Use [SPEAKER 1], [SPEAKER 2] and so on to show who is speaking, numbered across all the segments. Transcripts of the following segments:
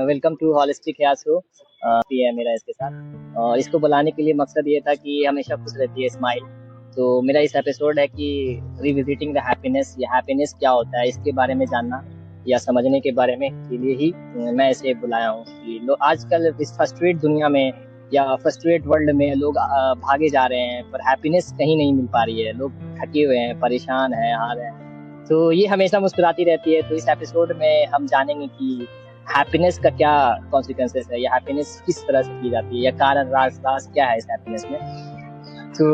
[SPEAKER 1] Welcome to holistic hair show. भी है मेरा इसके साथ, और इसको बुलाने के लिए मकसद ये था कि हमेशा खुश रहती है स्माइल। तो मेरा इस एपिसोड है कि रिविजिटिंग द हैप्पीनेस, या हैप्पीनेस क्या होता है इसके बारे में जानना या समझने के बारे में के लिए ही मैं इसे बुलाया हूँ कि लोग आजकल इस फ्रस्ट्रेट दुनिया में या फ्रस्ट्रेट वर्ल्ड में लोग भागे जा रहे हैं, पर हैप्पीनेस कहीं नहीं मिल पा रही है। लोग थके हुए हैं, परेशान हैं, हार हैं। तो ये हमेशा मुस्कुराती रहती है। तो इस एपिसोड में हम जानेंगे कि हैप्पीनेस का क्या कॉन्सिक्वेंसेस है, या हैप्पीनेस किस तरह से की जाती है, या कारण राज क्या है इस हैप्पीनेस में। तो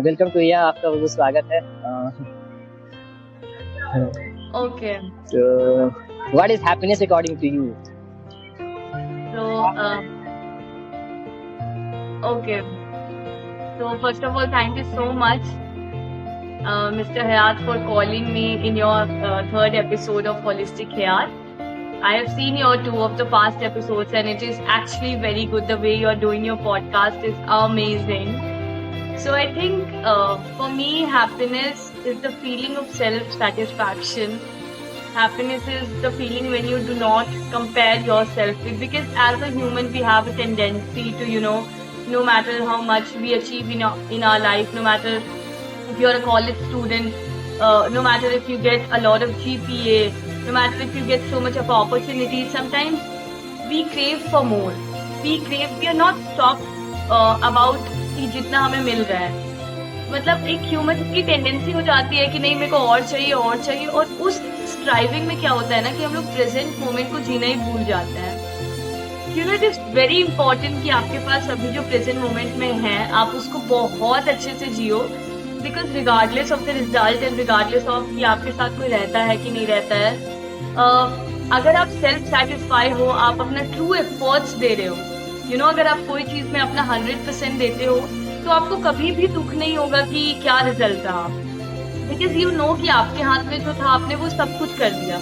[SPEAKER 1] वेलकम टू, यह आपका बहुत स्वागत है।
[SPEAKER 2] Okay.
[SPEAKER 1] So what is happiness according to you?
[SPEAKER 2] So, okay. So, first of all, thank you so much, Mr. Hayat, for calling me in your third episode of Holistic Hair. I have seen your two of the past episodes, and it is actually very good. The way you are doing your podcast is amazing. So, I think for me, happiness is the feeling of self-satisfaction. Happiness is the feeling when you do not compare yourself with, because as a human we have a tendency to, no matter how much we achieve in our life, no matter if you're a college student, no matter if you get a lot of GPA, no matter if you get so much of opportunities, sometimes we crave for more. We are not stopped about कि जितना हमें मिल रहा है। मतलब एक human की tendency हो जाती है कि नहीं, मेरे को और चाहिए, और उस स्ट्राइविंग में क्या होता है ना कि हम लोग प्रेजेंट मोमेंट को जीना ही भूल जाते हैं। इट इज वेरी इंपॉर्टेंट कि आपके पास अभी जो प्रेजेंट मोमेंट में है आप उसको बहुत अच्छे से जियो, because regardless of the result and regardless of कि आपके साथ कोई रहता है कि नहीं रहता है, अगर आप सेल्फ सेटिस्फाई हो, आप अपना ट्रू एफर्ट्स दे रहे हो, अगर आप कोई चीज में अपना 100% देते हो, तो आपको कभी भी दुख नहीं होगा कि क्या रिजल्ट रहा, बिकॉज कि आपके हाथ में जो था आपने वो सब कुछ कर दिया,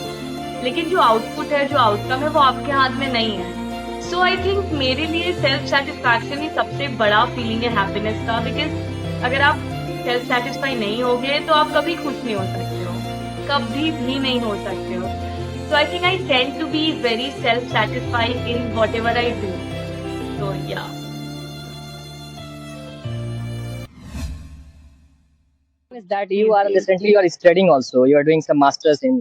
[SPEAKER 2] लेकिन जो आउटपुट है, जो आउटकम है, वो आपके हाथ में नहीं है। सो आई थिंक मेरे लिए सेल्फ सेटिस्फैक्शन ही सबसे बड़ा फीलिंग है हैप्पीनेस का, बिकॉज अगर आप सेल्फ सेटिस्फाई नहीं होगे तो आप कभी खुश नहीं हो सकते हो, कभी भी नहीं हो सकते हो। So I think I tend to be very self satisfied in whatever I do. So yeah.
[SPEAKER 1] Is that you are recently you are studying also. You are doing some masters in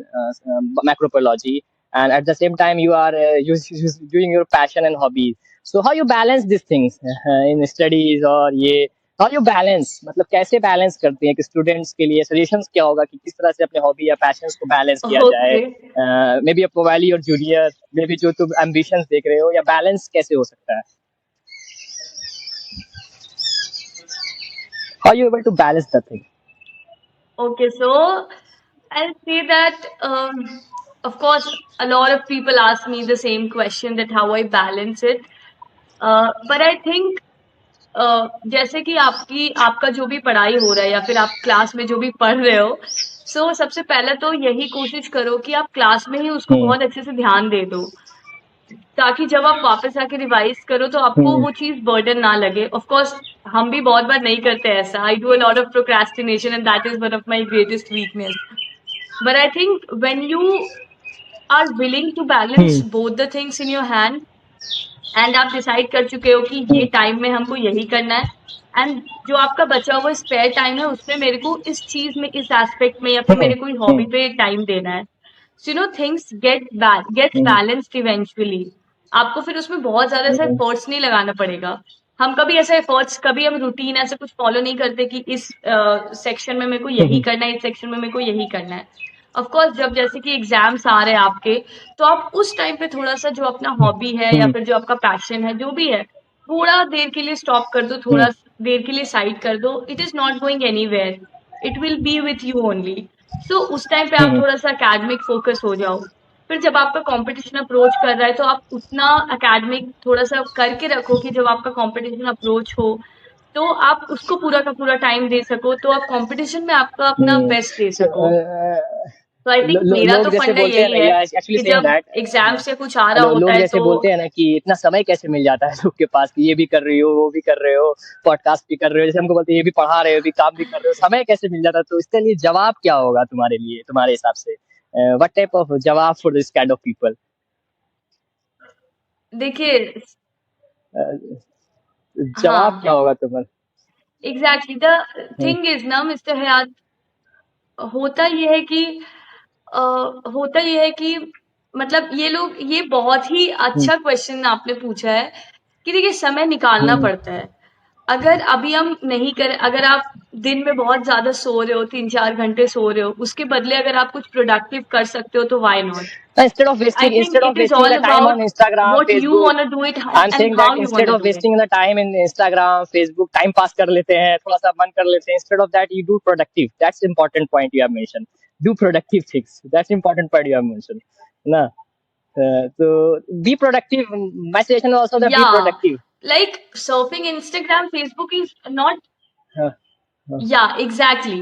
[SPEAKER 1] macrobiology, and at the same time you are doing your passion and hobbies. So how you balance these things in studies, और ये how you balance, मतलब कैसे balance करते हैं कि students के लिए suggestions क्या होगा कि किस तरह से अपने हॉबी या पैशंस को बैलेंस किया जाए। May be probably your junior, may be जो तुम एम्बिशंस देख रहे हो, या बैलेंस कैसे हो सकता है? How are you able to balance the thing?
[SPEAKER 2] Okay, so I'll say that of course a lot of people ask me the same question, that how I balance it, but I think जैसे कि आपका जो भी पढ़ाई हो रहा है या फिर आप क्लास में जो भी पढ़ रहे हो, सो सबसे पहले तो यही कोशिश करो कि आप क्लास में ही उसको बहुत अच्छे से ध्यान दे दो, ताकि जब आप वापस आके रिवाइज करो तो आपको वो चीज बर्डन ना लगे। ऑफ कोर्स हम भी बहुत बार नहीं करते ऐसा। I do a lot of procrastination and that is one of my greatest weakness. But I think when you are willing to balance both the things in your hand, and आप decide कर चुके हो कि ये time में हमको यही करना है, एंड जो आपका बचा हुआ स्पेयर टाइम है उसमें मेरे को इस चीज में, इस एस्पेक्ट में, या फिर मेरे कोई हॉबी पे टाइम देना है, so things gets balanced eventually. आपको फिर उसमें बहुत ज्यादा ऐसा एफर्ट्स नहीं लगाना पड़ेगा। हम कभी ऐसा एफर्ट्स, कभी हम रूटीन ऐसे कुछ फॉलो नहीं करते कि इस सेक्शन में मेरे को यही करना है, इस सेक्शन में मेरे को यही करना है। ऑफ कोर्स जब जैसे कि एग्जाम्स आ रहे हैं आपके, तो आप उस टाइम पे थोड़ा सा जो अपना हॉबी है या फिर जो आपका पैशन है, जो भी है, थोड़ा देर के लिए स्टॉप कर दो, थोड़ा देर के लिए साइड कर दो। It is not going anywhere, it will be with you only. So उस टाइम पे आप थोड़ा सा अकेडमिक फोकस हो जाओ। फिर जब आपका कंपटीशन अप्रोच कर रहा है तो आप उतना अकेडमिक थोड़ा सा करके रखो कि जब आपका कंपटीशन अप्रोच हो तो आप उसको पूरा का पूरा टाइम दे सको, तो आप कंपटीशन में आपका अपना बेस्ट दे सको। तो आई थिंक मेरा तो फंडा यही है कि जब एग्जाम से कुछ आ रहा होता
[SPEAKER 1] लोग
[SPEAKER 2] है
[SPEAKER 1] जैसे
[SPEAKER 2] तो
[SPEAKER 1] बोलते हैं ना कि इतना समय कैसे मिल जाता है लोग के पास कि ये भी कर रही हो, वो भी कर रहे हो, पॉडकास्ट भी कर रहे हो, जैसे हमको बोलते हैं ये भी पढ़ा रहे हो, भी काम भी कर रहे हो, समय कैसे मिल जाता है। तो इसके लिए जवाब क्या होगा तुम्हारे लिए, तुम्हारे हिसाब से? व्हाट टाइप ऑफ जवाब for this kind of people?
[SPEAKER 2] देखिए,
[SPEAKER 1] जवाब
[SPEAKER 2] हाँ,
[SPEAKER 1] क्या होगा तुम्हारा?
[SPEAKER 2] Exactly the
[SPEAKER 1] hmm,
[SPEAKER 2] thing is ना मिस्टर हयात, होता ये है कि अ, होता ये है कि मतलब ये बहुत ही
[SPEAKER 1] हम्म,
[SPEAKER 2] अच्छा क्वेश्चन आपने पूछा है कि देखिए समय निकालना
[SPEAKER 1] हम्म,
[SPEAKER 2] पड़ता है। अगर अभी हम नहीं करें, अगर आप दिन में बहुत ज़्यादा सो रहे हो, 3-4 घंटे सो रहे हो, उसके बदले अगर आप कुछ प्रोडक्टिव कर सकते हो तो why not?
[SPEAKER 1] instead of
[SPEAKER 2] I
[SPEAKER 1] wasting
[SPEAKER 2] think
[SPEAKER 1] instead of
[SPEAKER 2] it is
[SPEAKER 1] wasting
[SPEAKER 2] all
[SPEAKER 1] the time on
[SPEAKER 2] about
[SPEAKER 1] Instagram,
[SPEAKER 2] what you
[SPEAKER 1] Facebook,
[SPEAKER 2] want to do it
[SPEAKER 1] I'm
[SPEAKER 2] and
[SPEAKER 1] saying
[SPEAKER 2] how
[SPEAKER 1] that
[SPEAKER 2] you
[SPEAKER 1] instead
[SPEAKER 2] want
[SPEAKER 1] of
[SPEAKER 2] to do it.
[SPEAKER 1] wasting the time in Instagram, Facebook, time pass कर लेते हैं, थोड़ा सा मन कर लेते हैं. Instead of that, you do productive. That's important point you have mentioned. Do productive things. That's important point you have mentioned. ना, तो be productive. My suggestion is also that be
[SPEAKER 2] Yeah,
[SPEAKER 1] productive.
[SPEAKER 2] like surfing Instagram, Facebook is not.
[SPEAKER 1] हाँ, हाँ,
[SPEAKER 2] Yeah, exactly.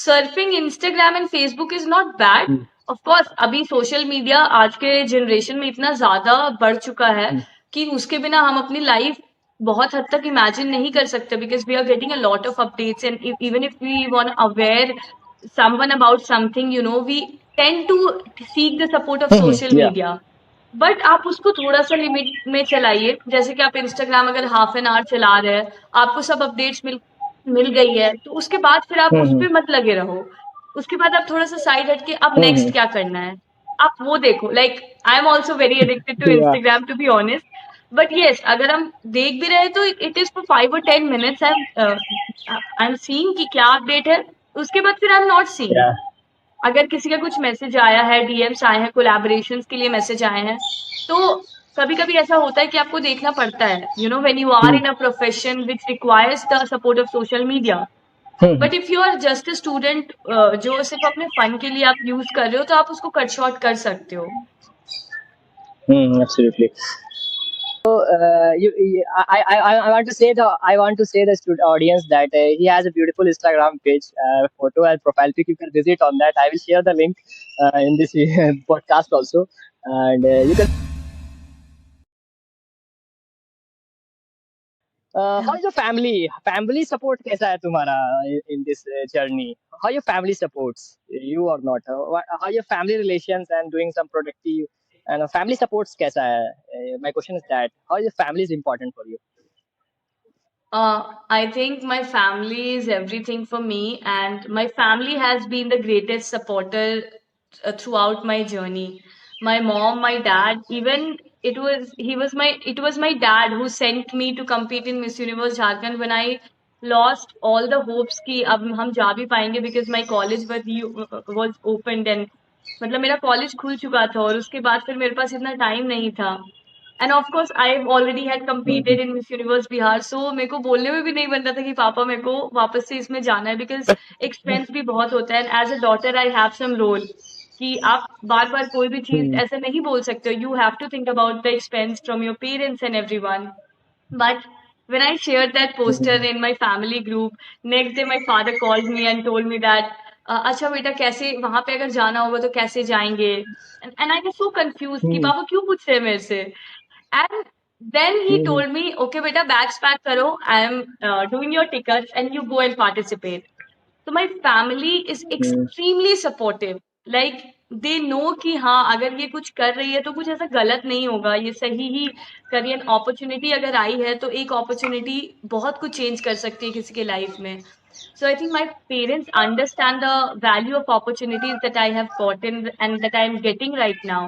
[SPEAKER 2] Surfing Instagram and Facebook is not bad.
[SPEAKER 1] Hmm,
[SPEAKER 2] Of course, अभी social media आज के generation में इतना ज़्यादा बढ़ चुका है
[SPEAKER 1] हम्म,
[SPEAKER 2] कि उसके बिना हम अपनी लाइफ बहुत हद तक इमेजिन नहीं कर सकते, because we are getting a lot of updates and even if we want aware someone about something, we tend to seek the support of social
[SPEAKER 1] yeah.
[SPEAKER 2] media. But आप उसको थोड़ा सा लिमिट में चलाइए, जैसे कि आप इंस्टाग्राम अगर हाफ एन आवर चला रहे हैं, आपको सब अपडेट्स मिल मिल गई है, तो उसके बाद फिर आप उस
[SPEAKER 1] हम्म,
[SPEAKER 2] पे मत लगे रहो। उसके बाद आप थोड़ा सा साइड हट के अब
[SPEAKER 1] हम्म,
[SPEAKER 2] नेक्स्ट क्या करना है, आप वो देखो। Like I am also very addicted to
[SPEAKER 1] yeah.
[SPEAKER 2] Instagram to be honest, but yes अगर हम देख भी रहे हैं तो it is for 5 or 10 minutes. I am seeing कि क्या अपडेट है, उसके बाद फिर I am not seeing.
[SPEAKER 1] Yeah.
[SPEAKER 2] अगर किसी का कुछ मैसेज आया है, डीएम्स आए हैं, कोलैबोरेशंस के लिए मैसेज आए हैं, तो कभी-कभी ऐसा होता है कि आपको देखना पड़ता है, when you are
[SPEAKER 1] hmm,
[SPEAKER 2] in a profession which requires the support of social media.
[SPEAKER 1] Hmm,
[SPEAKER 2] but if you are just a student जो सिर्फ अपने फन के लिए आप यूज कर रहे हो, तो आप उसको कट शॉर्ट कर सकते हो।
[SPEAKER 1] absolutely. I want to say the student audience that he has a beautiful Instagram page, photo and profile pic. You can visit on that. I will share the link in this podcast also, and you can. How is your family? Family support कैसा है तुम्हारा in this journey? How your family supports you or not? How your family relations and doing some productive and family supports कैसा है? My question is that how your family is important for you?
[SPEAKER 2] I think my family is everything for me, and my family has been the greatest supporter throughout my journey. My mom, my dad, even it was my dad who sent me to compete in Miss Universe Jharkhand when I lost all the hopes कि अब हम जा भी पाएंगे, because my college was opened and मतलब मेरा college खुल चुका था और उसके बाद फिर मेरे पास इतना टाइम नहीं था। And of course I already had
[SPEAKER 1] Mhm.
[SPEAKER 2] Competed in Miss Universe Bihar, so मेरे को बोलने में भी नहीं बनता था कि पापा मेरे को वापस से इसमें जाना है, बिकॉज एक्सपेंस भी बहुत होता है, and as a daughter I have some role कि आप बार बार कोई भी चीज
[SPEAKER 1] Hmm.
[SPEAKER 2] ऐसे नहीं बोल सकते हो। You have to think about the expense from your parents and everyone. But when I shared that poster
[SPEAKER 1] Mhm.
[SPEAKER 2] in my family group, next day my father called me and told me that अच्छा बेटा कैसे वहां पे अगर जाना होगा तो कैसे जाएंगे, and I was so confused कि
[SPEAKER 1] Hmm.
[SPEAKER 2] पापा क्यों पूछ रहे हैं मेरे से। And then he
[SPEAKER 1] Mhm.
[SPEAKER 2] told me, okay beta, bags pack karo, I am doing your tickets and you go and participate. So my family is
[SPEAKER 1] Hmm.
[SPEAKER 2] extremely supportive. Like they know कि हाँ अगर ये कुछ कर रही है तो कुछ ऐसा गलत नहीं होगा, ये सही ही करियर अपॉर्चुनिटी अगर आई है तो एक अपॉर्चुनिटी बहुत कुछ चेंज कर सकती है किसी के लाइफ में। So I think my parents understand the value of opportunities that I have gotten and that I am getting right now.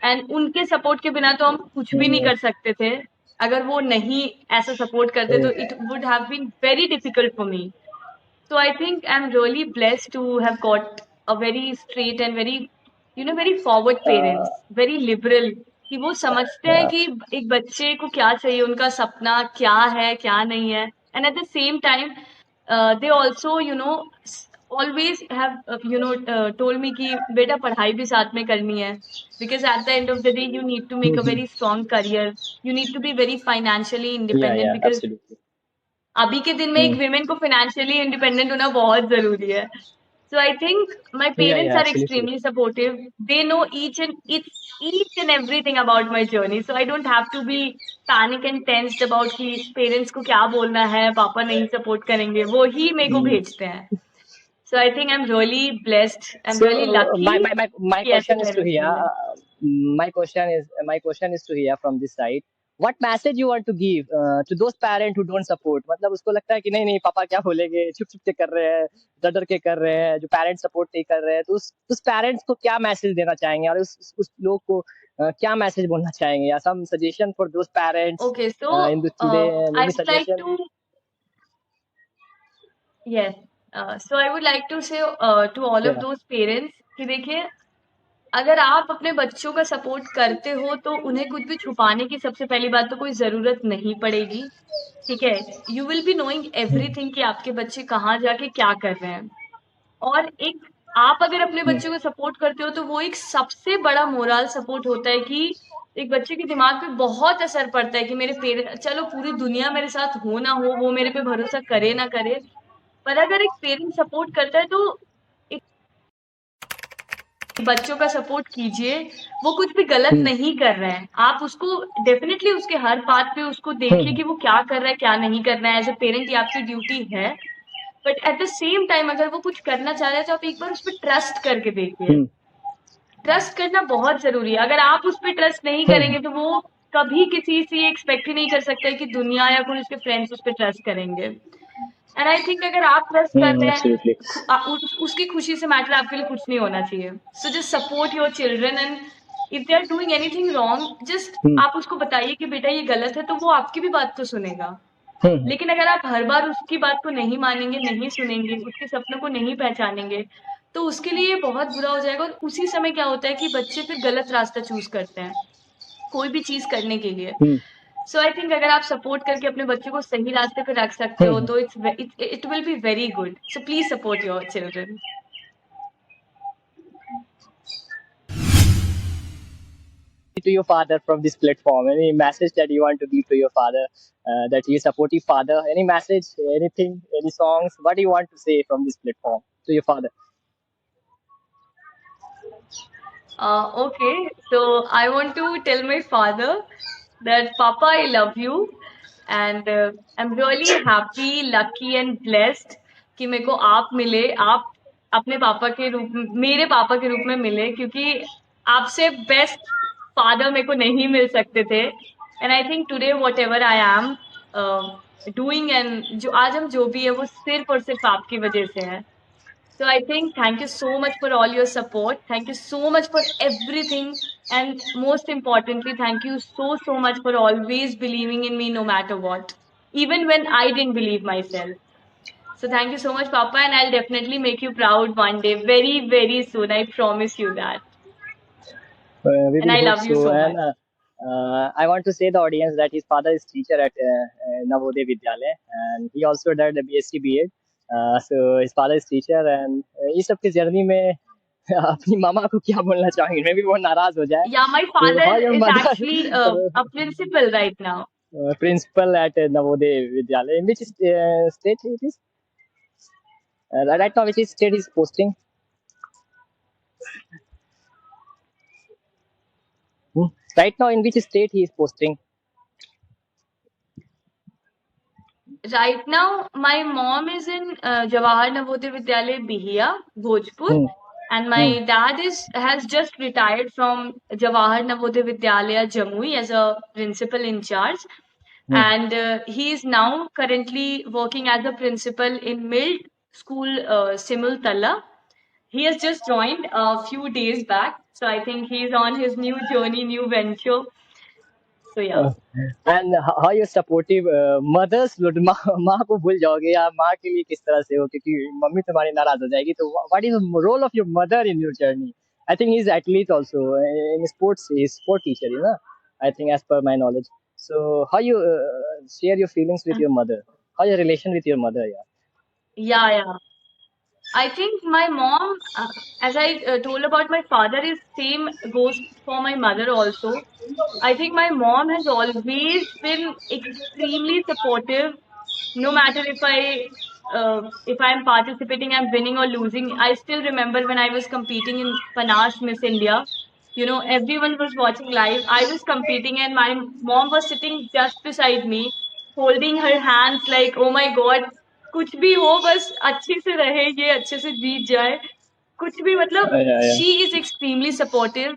[SPEAKER 2] And उनके सपोर्ट के बिना तो हम कुछ भी नहीं
[SPEAKER 1] Hmm.
[SPEAKER 2] कर सकते थे। अगर वो नहीं ऐसा सपोर्ट करते तो it would have been very difficult for me. So I think I'm really blessed to have got a very straight and very, very forward
[SPEAKER 1] Uh,
[SPEAKER 2] parents, very liberal, कि वो समझते हैं
[SPEAKER 1] yeah.
[SPEAKER 2] कि एक बच्चे को क्या चाहिए, उनका सपना क्या है, क्या नहीं है। And at the same time, they also, always have, told me कि बेटा पढ़ाई भी साथ में करनी है, because at the end of the day you need to make a
[SPEAKER 1] Mhm.
[SPEAKER 2] very strong career, you need to be very financially
[SPEAKER 1] Yeah,
[SPEAKER 2] independent,
[SPEAKER 1] yeah,
[SPEAKER 2] because
[SPEAKER 1] absolutely.
[SPEAKER 2] अभी के दिन में एक
[SPEAKER 1] Hmm.
[SPEAKER 2] विमेन को फाइनेंशियली इंडिपेंडेंट होना बहुत जरूरी है। So I think my
[SPEAKER 1] Yeah,
[SPEAKER 2] parents
[SPEAKER 1] yeah,
[SPEAKER 2] are
[SPEAKER 1] absolutely.
[SPEAKER 2] Extremely supportive. They know each and everything about my journey, so I don't have to be panic and tensed about कि parents को क्या बोलना है, पापा नहीं सपोर्ट करेंगे, वो ही मेरे को
[SPEAKER 1] Hmm.
[SPEAKER 2] भेजते हैं। So I think I am really blessed, I am
[SPEAKER 1] So
[SPEAKER 2] really lucky
[SPEAKER 1] my
[SPEAKER 2] कि ऐसे
[SPEAKER 1] question is to
[SPEAKER 2] parents
[SPEAKER 1] here.
[SPEAKER 2] मिले।
[SPEAKER 1] my question is to hear from this side. What message you want to give to those parents who don't support? मतलब उसको लगता है कि नहीं नहीं पापा क्या बोलेंगे, छुप छुप के कर रहे हैं, डर डर के कर रहे हैं, जो पेरेंट्स सपोर्ट नहीं कर रहे हैं, तो उस पेरेंट्स को क्या मैसेज देना चाहेंगे और उस लोग को क्या मैसेज बोलना चाहेंगे? या some suggestion for those parents
[SPEAKER 2] Okay, so
[SPEAKER 1] in the today
[SPEAKER 2] I
[SPEAKER 1] any
[SPEAKER 2] would like
[SPEAKER 1] suggestion?
[SPEAKER 2] to yes. So I would like to say to all of
[SPEAKER 1] Yeah.
[SPEAKER 2] those parents कि देखिए अगर आप अपने बच्चों का सपोर्ट करते हो तो उन्हें कुछ भी छुपाने की सबसे पहली बात तो कोई जरूरत नहीं पड़ेगी, ठीक है। You will be knowing everything कि आपके बच्चे कहाँ जाके क्या कर रहे हैं। और एक आप अगर अपने बच्चों को सपोर्ट करते हो तो वो एक सबसे बड़ा मोरल सपोर्ट होता है कि एक बच्चे के दिमाग पे बहुत असर पड़ता है कि मेरे पेरेंट, चलो पूरी दुनिया मेरे साथ हो ना हो, वो मेरे पे भरोसा करे ना करे, पर अगर एक पेरेंट सपोर्ट करता है तो बच्चों का सपोर्ट कीजिए। वो कुछ भी गलत नहीं कर रहे हैं, आप उसको डेफिनेटली उसके हर बात पे उसको देखिए कि वो क्या कर रहा है क्या नहीं कर रहा है। एज अ पेरेंट ये आपकी ड्यूटी है, but at the same time अगर वो कुछ करना चाह रहा है तो आप एक बार उस पर ट्रस्ट करके देखिए। ट्रस्ट करना बहुत जरूरी है। अगर आप उस पर ट्रस्ट नहीं करेंगे तो वो कभी किसी से एक्सपेक्ट ही नहीं कर सकता है कि दुनिया या कोई उसके फ्रेंड्स उस पर ट्रस्ट करेंगे। एंड आई थिंक अगर आप ट्रस्ट कर रहे
[SPEAKER 1] Absolutely.
[SPEAKER 2] हैं उसकी खुशी से मैटर आपके लिए कुछ नहीं होना चाहिए। So just support your children and if they are doing anything wrong just आप उसको बताइए कि बेटा ये गलत है, तो वो आपकी भी बात तो सुनेगा। लेकिन अगर आप हर बार उसकी बात को नहीं मानेंगे, नहीं सुनेंगे, उसके सपनों को नहीं पहचानेंगे तो उसके लिए बहुत बुरा हो जाएगा। और उसी समय क्या होता है कि बच्चे फिर गलत रास्ता चूज करते हैं कोई भी चीज करने के लिए। सो आई थिंक अगर आप सपोर्ट करके अपने बच्चों को सही रास्ते पे रख सकते हो तो it will be very good. So please support your children.
[SPEAKER 1] To your father from this platform, any message that you want to give to your father, that he is supportive father, any message, anything, any songs, what do you want to say from this platform to your father?
[SPEAKER 2] Okay, so I want to tell my father that Papa, I love you and I'm really happy, lucky and blessed कि मेरे को आप मिले, आप अपने पापा के रूप में, मेरे पापा के रूप में मिले, क्योंकि आपसे बेस्ट फादर मेरे को नहीं मिल सकते थे। And I think today what ever I am doing and जो आज हम जो भी है वो सिर्फ और सिर्फ आपकी वजह से है। So I think thank you so much for all your support. Thank you so much for everything. And most importantly, thank you so much for always believing in me no matter what. Even when I didn't believe myself. So thank you so much, Papa. And I'll definitely make you proud one day. Very, very soon. I promise you that.
[SPEAKER 1] We
[SPEAKER 2] And
[SPEAKER 1] will
[SPEAKER 2] I
[SPEAKER 1] hope
[SPEAKER 2] love you
[SPEAKER 1] so.
[SPEAKER 2] so
[SPEAKER 1] And
[SPEAKER 2] much.
[SPEAKER 1] I want to say the audience that his father is teacher at Navodaya Vidyalaya, and he also did the BSc BEd. So his father is teacher, and इस सब की journey में अपनी मामा को क्या बोलना चाहेंगे? मैं भी बहुत नाराज हो जाए.
[SPEAKER 2] Yeah, my
[SPEAKER 1] So
[SPEAKER 2] father
[SPEAKER 1] how your
[SPEAKER 2] is
[SPEAKER 1] mother
[SPEAKER 2] actually a principal right now.
[SPEAKER 1] Principal at Navodaya Vidyalaya. In which state it is? Right now, which state is posting? Right now, in which state he is posting?
[SPEAKER 2] Right now, my mom is in Jawahar Navodaya Vidyalaya, Bihia, Bhojpur, and my dad has just retired from Jawahar Navodaya Vidyalaya, Jamui, as a principal in charge, and he is now currently working as a principal in Mild School, Simul Talla. He has just joined a few days back, so I think he is on his new journey, new venture. So yeah.
[SPEAKER 1] And how you supportive mothers would माँ को भूल जाओगे या माँ के लिए किस तरह से हो, क्योंकि मम्मी तुम्हारी नाराज हो जाएगी, तो what is the role of your mother in your journey? I think he's athlete also in sports. He's sport teacher, you know. I think as per my knowledge. So how you share your feelings with your mother? How your relation with your mother?
[SPEAKER 2] Yeah. I think my mom, as I told about my father, is same goes for my mother also. I think my mom has always been extremely supportive, no matter if I'm participating, I'm winning or losing. I still remember when I was competing in Panache Miss India. You know, everyone was watching live. I was competing, and my mom was sitting just beside me, holding her hands like, "Oh my God, कुछ भी हो बस अच्छे से रहे, ये अच्छे से जीत जाए, कुछ भी मतलब."
[SPEAKER 1] Yeah.
[SPEAKER 2] She is extremely supportive.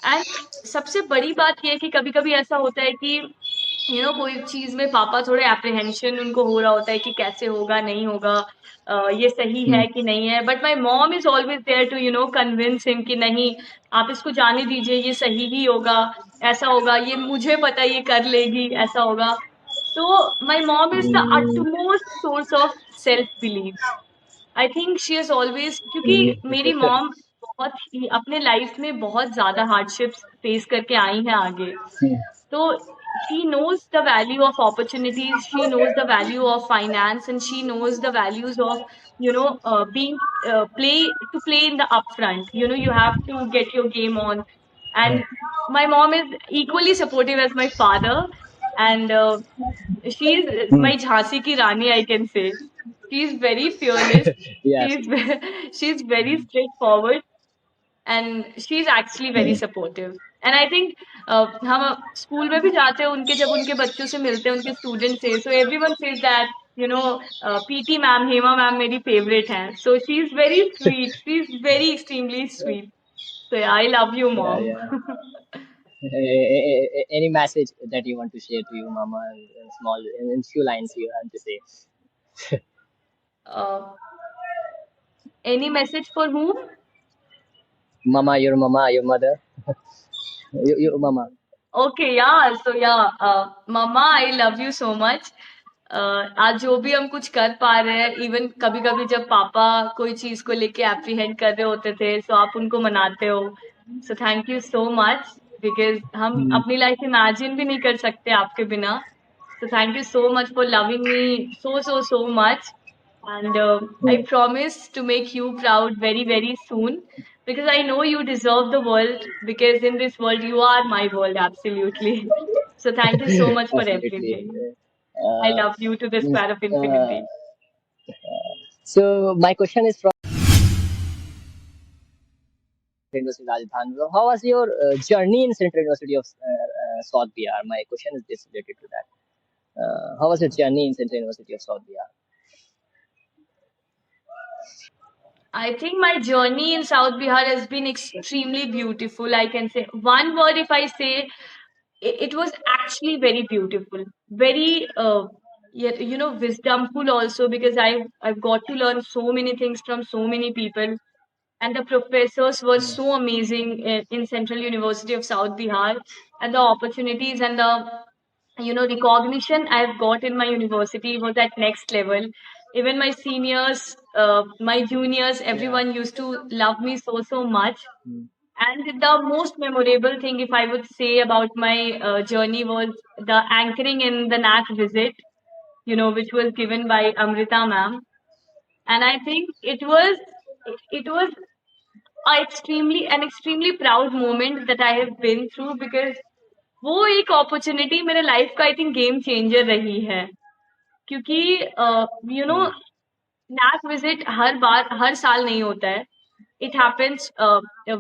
[SPEAKER 2] And सबसे बड़ी बात ये है कि कभी-कभी ऐसा होता है कि कोई चीज़ में पापा थोड़े एप्रीहेंशन उनको हो रहा होता है कि कैसे होगा, नहीं होगा, ये सही है
[SPEAKER 1] Hmm.
[SPEAKER 2] कि नहीं है। But my mom is always there to convince him कि नहीं, आप इसको जाने दीजिए, ये सही ही होगा, ऐसा होगा, ये मुझे पता है ये कर लेगी, ऐसा होगा। So my mom is the
[SPEAKER 1] Hmm.
[SPEAKER 2] utmost source of self belief. I think she is always, क्योंकि मेरी मॉम बहुत ही अपने लाइफ में बहुत ज्यादा हार्डशिप्स फेस करके आई हैं आगे। तो she knows the value of opportunities, she knows the value of finance, and she knows the values of being play in the upfront. You have to get your game on. And my mom is equally supportive as my father, and she is
[SPEAKER 1] Hmm.
[SPEAKER 2] my Jhansi ki Rani, I can say. She is very fearless. She
[SPEAKER 1] Yes.
[SPEAKER 2] is she is very straightforward, and she is actually very supportive. And I think हम school में भी जाते हैं उनके, जब उनके बच्चों से मिलते हैं, उनके स्टूडेंट से, so everyone says that PT ma'am, Hema ma'am मेरी फेवरेट हैं. So she is very sweet. She is very extremely sweet. So yeah, I love you,
[SPEAKER 1] Yeah,
[SPEAKER 2] mom.
[SPEAKER 1] yeah. Any message that you want to share to your mama in small, in few lines you have to say?
[SPEAKER 2] uh, any message for whom?
[SPEAKER 1] Mama, your mother, your mama.
[SPEAKER 2] Okay, yeah. So yeah, मम्मा I love you so much. आज जो भी हम कुछ कर पा रहे हैं, इवन कभी कभी जब पापा कोई चीज को लेके एप्रीहेंड कर रहे होते थे, सो आप उनको मनाते हो. So thank you so much, because हम
[SPEAKER 1] Hmm.
[SPEAKER 2] अपनी लाइफ इमेजिन भी नहीं कर सकते आपके बिना. So thank you so much for loving me so much. And I
[SPEAKER 1] Hmm.
[SPEAKER 2] promise to make you proud very, very soon, because I know you deserve the world, because in this world, you are my world, absolutely. So thank you so much for
[SPEAKER 1] Absolutely.
[SPEAKER 2] everything. I
[SPEAKER 1] Uh,
[SPEAKER 2] love you to the
[SPEAKER 1] means,
[SPEAKER 2] square of
[SPEAKER 1] uh,
[SPEAKER 2] infinity.
[SPEAKER 1] so my question is from University of Rajasthan. So how was your journey in Central University of South Bihar? My question is this related to that. How was your journey in Central University of South Bihar?
[SPEAKER 2] I think my journey in South Bihar has been extremely beautiful. I can say one word if I say, it was actually very beautiful, very yet wisdomful also, because I've got to learn so many things from so many people, and the professors were so amazing in Central University of South Bihar, and the opportunities and the recognition I've got in my university was at next level. Even my seniors, my juniors,
[SPEAKER 1] Yeah.
[SPEAKER 2] everyone used to love me so much.
[SPEAKER 1] Hmm.
[SPEAKER 2] And the most memorable thing, if I would say, about my journey was the anchoring in the NAC visit, which was given by Amrita ma'am. And I think it was an extremely proud moment that I have been through, because वो एक opportunity मेरे life का I think game changer रही है. क्योंकि you know
[SPEAKER 1] Hmm.
[SPEAKER 2] NAAC visit हर बार हर साल नहीं होता है. It happens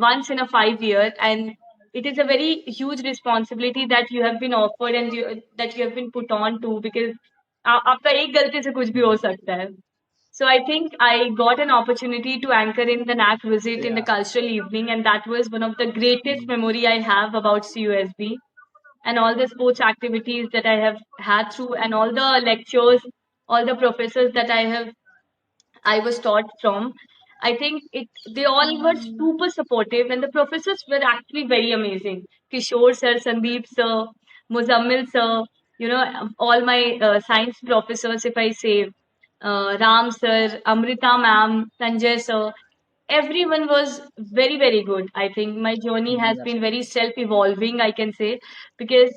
[SPEAKER 2] once in a 5 year, and it is a very huge responsibility that you have been offered, and that you have been put on to, because आपका एक गलती से कुछ भी हो सकता है. So I think I got an opportunity to anchor in the NAC visit in the
[SPEAKER 1] Yeah.
[SPEAKER 2] cultural evening, and that was one of the greatest
[SPEAKER 1] Hmm.
[SPEAKER 2] memory I have about CUSB, and all the sports activities that I have had through, and all the lectures, all the professors that I was taught from. I think they all were super supportive, and the professors were actually very amazing. Kishore sir, Sandeep sir, Muzammil sir, all my science professors, if I say, Ram sir, Amrita ma'am, Sanjay sir, everyone was very, very good. I think my journey has
[SPEAKER 1] Hmm.
[SPEAKER 2] been
[SPEAKER 1] Absolutely.
[SPEAKER 2] very self evolving, I can say, because